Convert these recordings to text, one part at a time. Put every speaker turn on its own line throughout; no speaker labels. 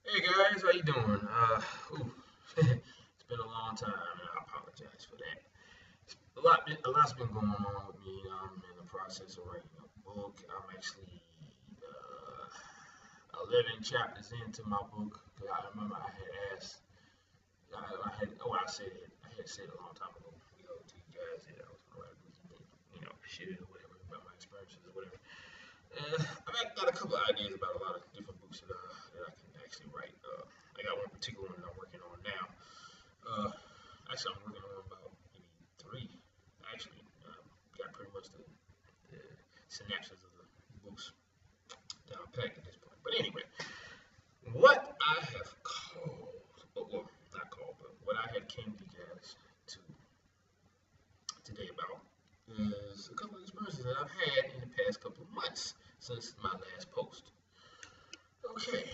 Hey guys, how you doing? It's been a long time, and I apologize for that. A lot's been going on with me. I'm in the process of writing a book. I'm actually 11 chapters into my book. 'Cause I remember I had asked, I had, oh, I had said a long time ago, to you guys that I was gonna write a book, shit or whatever about my experiences or whatever. I've got a couple of ideas about a lot of different books that I can actually write. I got one particular one that I'm working on now. Uh, Actually, I'm working on about maybe three. Actually, got pretty much the synopsis of the books down packed at this point. But anyway, what I have called, well, not called, but what I had came to you guys to today about is a couple of experiences that I've had in the past couple of months since my last post. Okay,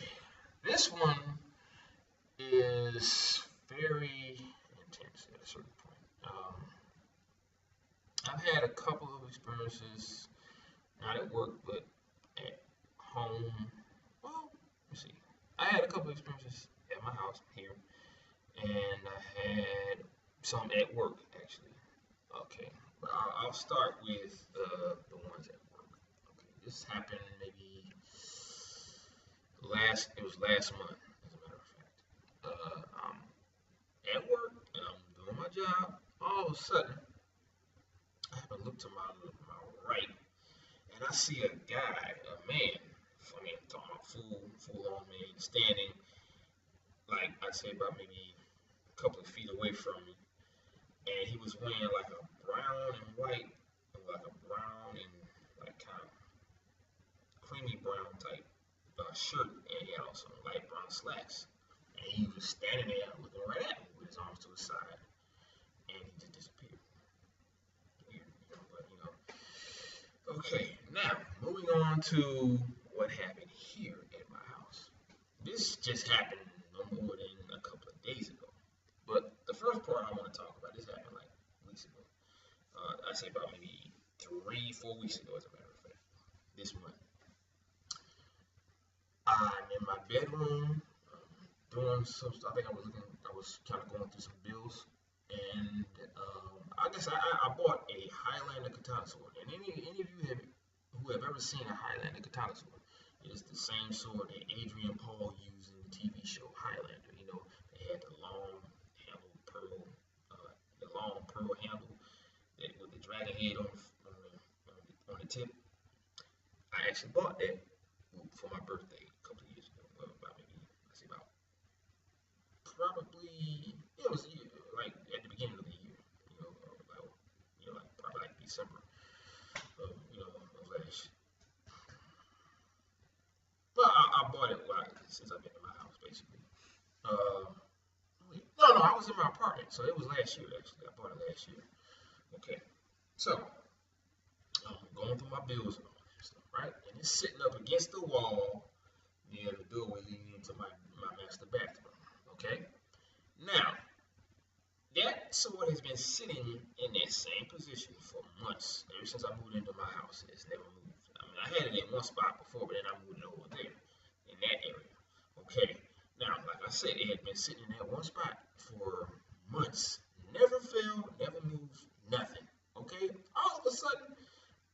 this one is very intense at a certain point. I've had a couple of experiences, not at work, but at home. Well, let's see. I had a couple of experiences at my house here, and I had some at work, actually. Okay, but I'll start with the ones at work. Okay, this happened maybe it was last month, as a matter of fact. I'm at work and I'm doing my job. All of a sudden, I happen to look to my right and I see a guy, a man, I mean, I'm talking about full on man, standing like I'd say about maybe a couple of feet away from me. And he was wearing like a brown and white, like a brown and like kind of creamy brown type shirt, and he had also light brown slacks. And he was standing there looking right at me with his arms to his side, and he just disappeared. Weird, but Okay, now moving on to what happened here at my house. This just happened no more than a couple of days ago. But the first part I want to talk about, this happened like weeks ago. I'd say about maybe 3, 4 weeks ago, as a matter of fact. This month, I'm in my bedroom doing some stuff. I think I was kind of going through some bills, and I guess I bought a Highlander katana sword. And any of you who have ever seen a Highlander katana sword, it's the same sword that Adrian Paul used in the TV show Highlander. They had the long pearl handle that with the dragon head on the tip. I actually bought that for my birthday a couple of years ago. About maybe I say about probably it was like at the beginning of the year. Like probably like December of last. But I bought it since I've been in my house basically. Uh, no, I was in my apartment, so it was last year actually. I bought it last year. Okay, so I'm going through my bills and all that stuff, right? And it's sitting up against the wall near the doorway leading into my master bathroom. Okay? Now, that sword has been sitting in that same position for months, ever since I moved into my house. It's never moved. I mean, I had it in one spot before, but then I moved it over there, in that area. Okay? Now, like I said, it had been sitting in that one spot for months. Never fell, never moved, nothing. Okay? All of a sudden,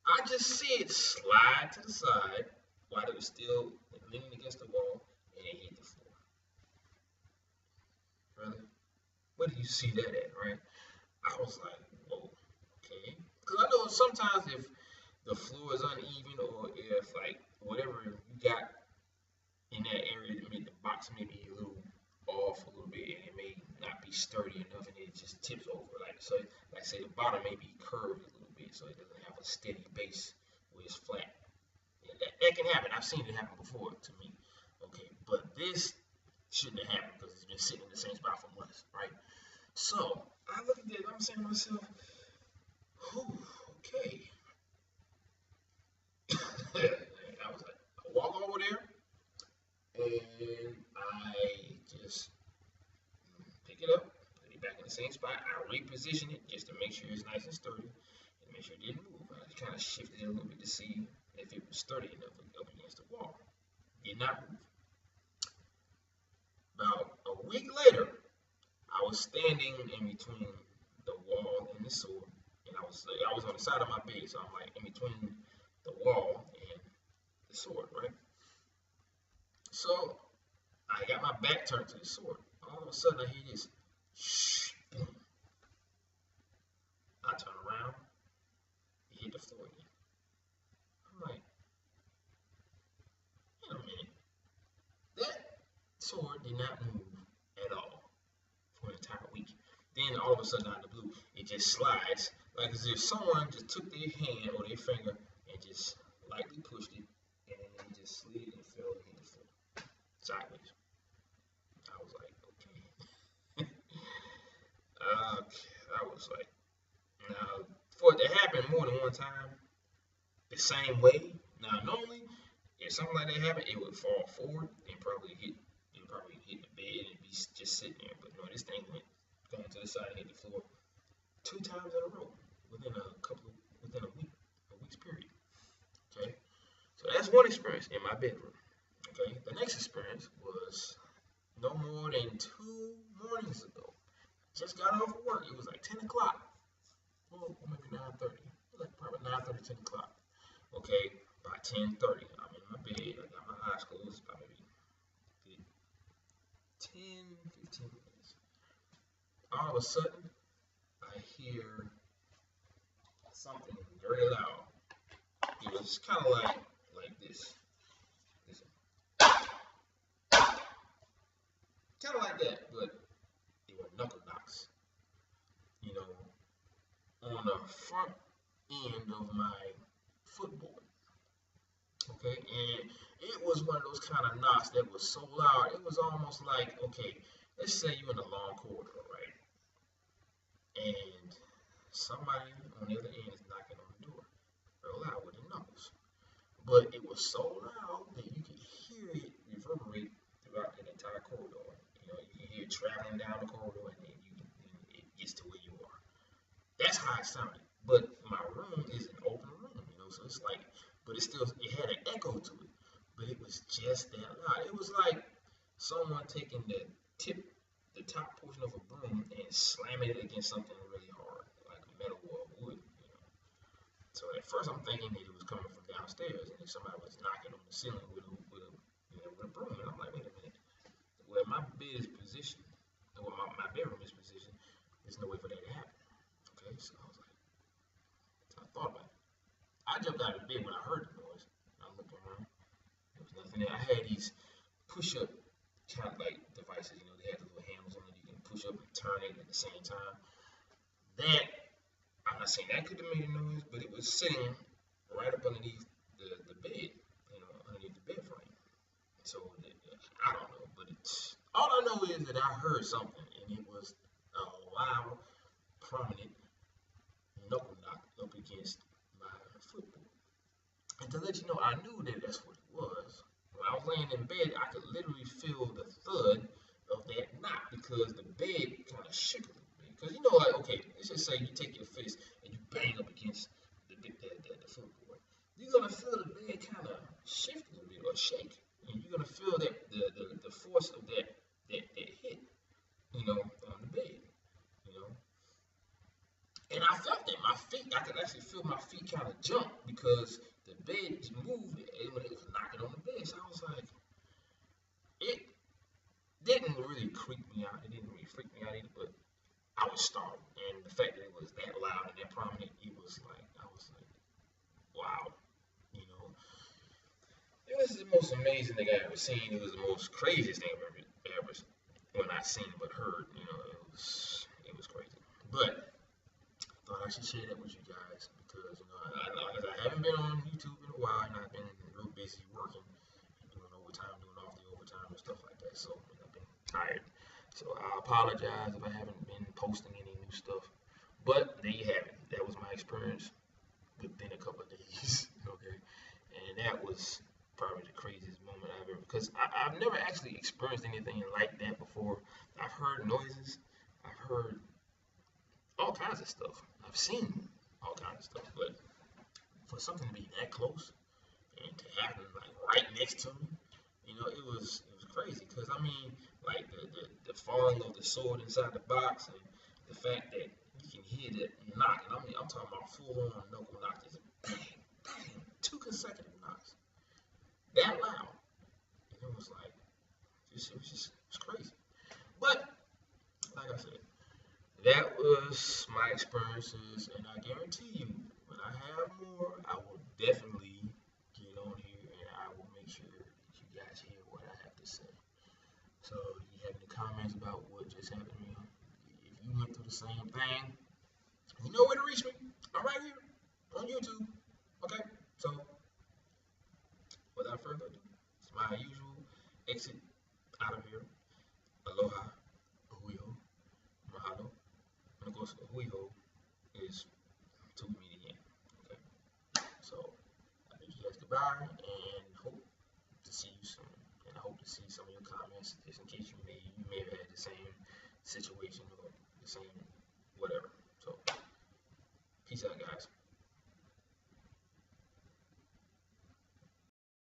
I just see it slide to the side while it was still leaning against the wall and it hit the floor. Really? Where did you see that at, right? I was like, whoa, okay. Because I know sometimes if the floor is uneven or if like whatever you got in that area that made the box maybe a little off a little bit and it may not be sturdy enough and it just tips over. Like say the bottom may be curved a little bit so it doesn't have a steady base where it's flat. Yeah, that can happen. I've seen it happen before to me. Okay, but this shouldn't have happened because it's been sitting in the same spot for months, right? So I look at this, I'm saying to myself, whew, okay. I was like, I walk over there and I just pick it up, put it back in the same spot. I reposition it just to make sure it's nice and sturdy and make sure it didn't move. I just kind of shifted it a little bit to see if it was sturdy enough up against the wall. Did not move. week later, I was standing in between the wall and the sword, and I was on the side of my bed, so I'm like in between the wall and the sword, right? So I got my back turned to the sword. All of a sudden, I hear this shh, boom. I turn around, it hit the floor again. I'm like, wait a minute, that sword did not move at all for an entire week. Then all of a sudden, out of the blue, it just slides like as if someone just took their hand or their finger and just lightly pushed it, and then it just slid and fell and hit the floor sideways. I was like, okay. I was like, now for it to happen more than one time, the same way. Now normally, if something like that happened, it would fall forward and probably hit the bed and be just sitting there. But no, this thing went going to the side and hit the floor 2 times in a row within a week's period. Okay, so that's one experience in my bedroom. Okay, the next experience was no more than 2 mornings ago. Just got off of work. It was like 10 o'clock. Well, maybe 9:30. Like probably 9:30, 10 o'clock. Okay, by 10:30, I'm in my bed. I got my eyes closed. About maybe 10, 15 minutes. All of a sudden, I hear something very loud. It was kind of like this. Kind of like that, but it were knuckle knocks. You know, on the front end of my footboard. Okay, and it was one of those kind of knocks that was so loud. It was almost like, okay, let's say you're in a long corridor, right? And somebody on the other end is knocking on the door, real loud with their knuckles. But it was so loud that you could hear it reverberate throughout the entire corridor. You can hear it traveling down the corridor, and then it gets to where you are. That's how it sounded. But my room is an open room, so it's like, but it had an echo to it. But it was just that loud. It was like someone taking the top portion of a broom and slamming it against something really hard, like metal or wood. So at first I'm thinking that it was coming from downstairs, and somebody was knocking on the ceiling with a broom. And I'm like, wait a minute. Where my bed is positioned, or my bedroom is positioned, there's no way for that to happen. Okay, so I was like, I thought about it. I jumped out of bed when I heard the noise. I looked around. There was nothing there. I had these push-up kind of like devices. They had the little handles on it. You can push up and turn it at the same time. That, I'm not saying that could have made a noise, but it was sitting right up underneath the bed, underneath the bed frame. So I don't know, but all I know is that I heard something, and it was a loud, prominent knuckle knock up against my footboard. And to let you know, I knew that that's what it was. When I was laying in bed, I could literally feel the thud of that knock because the bed kind of shook a little bit. Because like, okay, let's just say you take your fist and you bang up against the footboard. You're gonna feel the bed kind of shift a little bit or shake, and you're gonna feel that the force of that hit, on the bed. And I felt that my feet, I could actually feel my feet kind of jump because the bed moved when it was knocking on the bed. So I was like, it didn't really creep me out. It didn't really freak me out either, but I was startled. And the fact that it was that loud and that prominent, I was like, wow. It was the most amazing thing I ever seen. It was the most craziest thing I've ever when I seen but heard. It was crazy. But thought I should share that with you guys because I haven't been on YouTube in a while, and I've been real busy working and doing overtime, doing off the overtime and stuff like that. So I've been tired. So I apologize if I haven't been posting any new stuff. But there you have it. That was my experience within a couple of days. Okay, and that was probably the craziest moment I've ever, because I've never actually experienced anything like that before. I've heard noises. I've heard all kinds of stuff. I've seen all kinds of stuff, but for something to be that close and to happen like right next to me, it was crazy because I mean, like the falling of the sword inside the box and the fact that you can hear that knock. And I mean, I'm talking about full on knuckle knocks. It's bang, bang, two consecutive knocks. That loud. And it was like, it's crazy. But, like I said, that was my experiences. And I guarantee you, when I have more, I will definitely get on here and I will make sure that you guys hear what I have to say. So, if you have any comments about what just happened to me, if you went through the same thing, you know where to reach me. I'm right here on YouTube. Okay? So, without further ado, it's my usual exit out of here. Aloha, huiho, mahalo, and of course, huiho is to meet again. Okay? So, I bid you guys goodbye and hope to see you soon. And I hope to see some of your comments just in case you may have had the same situation or the same whatever. So, peace out, guys.